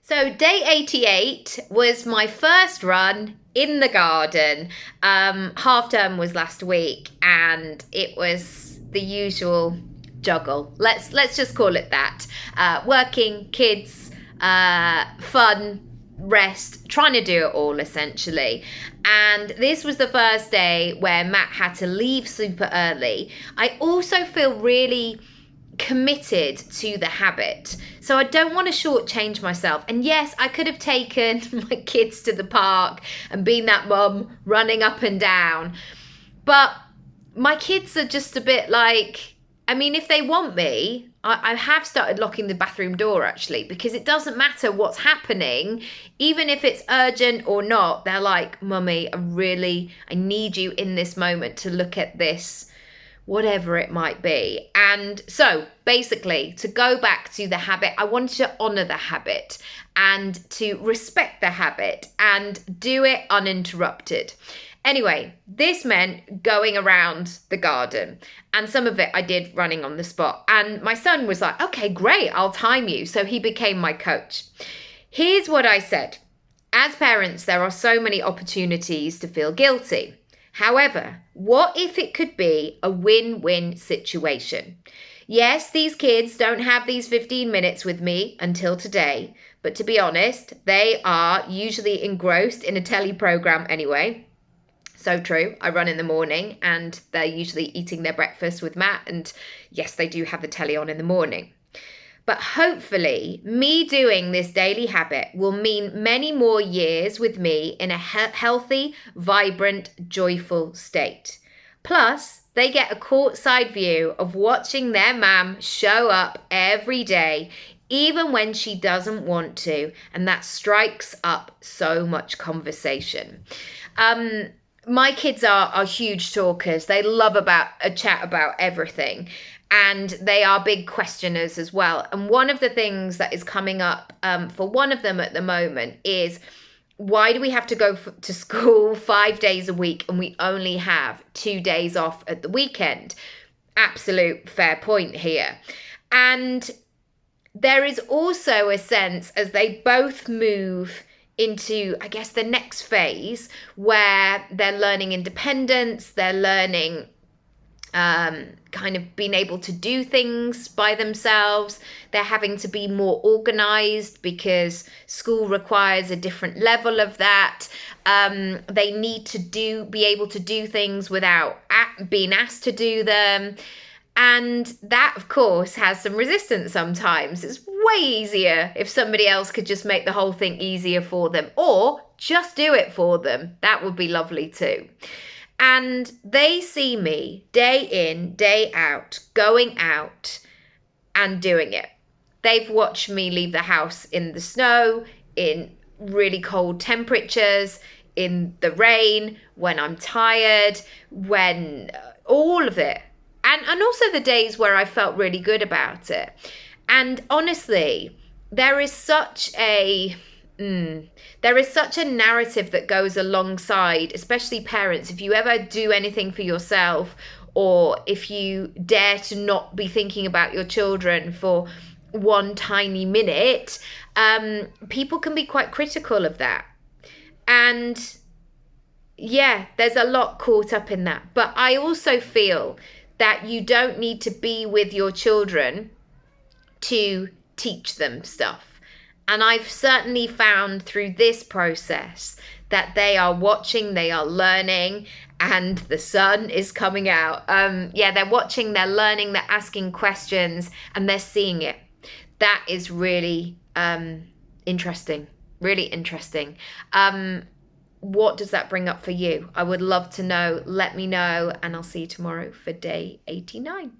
So day 88 was my first run in the garden. Half term was last week, and it was the usual juggle. Let's just call it that. Working, kids, fun, rest, trying to do it all essentially. And this was the first day where Matt had to leave super early. I also feel really committed to the habit. So I don't want to shortchange myself. And yes, I could have taken my kids to the park and been that mum running up and down. But my kids are just a bit like, I mean, if they want me, I have started locking the bathroom door actually, because it doesn't matter what's happening. Even if it's urgent or not, they're like, Mummy, I need you in this moment to look at this, whatever it might be. And so basically, to go back to the habit, I wanted to honor the habit and to respect the habit and do it uninterrupted. Anyway, this meant going around the garden, and some of it I did running on the spot. And my son was like, okay, great, I'll time you. So he became my coach. Here's what I said. As parents, there are so many opportunities to feel guilty. However, what if it could be a win-win situation? Yes, these kids don't have these 15 minutes with me until today, but to be honest, they are usually engrossed in a telly program anyway. So true. I run in the morning and they're usually eating their breakfast with Matt, and yes, they do have the telly on in the morning. But hopefully, me doing this daily habit will mean many more years with me in a healthy, vibrant, joyful state. Plus, they get a courtside view of watching their mum show up every day, even when she doesn't want to, and that strikes up so much conversation. My kids are huge talkers. They love a chat about everything. And they are big questioners as well. And one of the things that is coming up for one of them at the moment is, why do we have to go to school 5 days a week and we only have 2 days off at the weekend? Absolute fair point here. And there is also a sense, as they both move into, I guess, the next phase where they're learning independence, they're learning kind of being able to do things by themselves. They're having to be more organized because school requires a different level of that. They need to be able to do things without being asked to do them. And that, of course, has some resistance sometimes. It's way easier if somebody else could just make the whole thing easier for them, or just do it for them. That would be lovely too. And they see me day in, day out, going out and doing it. They've watched me leave the house in the snow, in really cold temperatures, in the rain, when I'm tired, when all of it. And also the days where I felt really good about it. And honestly, there is such a narrative that goes alongside, especially parents. If you ever do anything for yourself, or if you dare to not be thinking about your children for one tiny minute, people can be quite critical of that. And yeah, there's a lot caught up in that. But I also feel that you don't need to be with your children to teach them stuff. And I've certainly found through this process that they are watching, they are learning, and the sun is coming out. They're watching, they're learning, they're asking questions, and they're seeing it. That is really interesting, really interesting. What does that bring up for you? I would love to know. Let me know, and I'll see you tomorrow for day 89.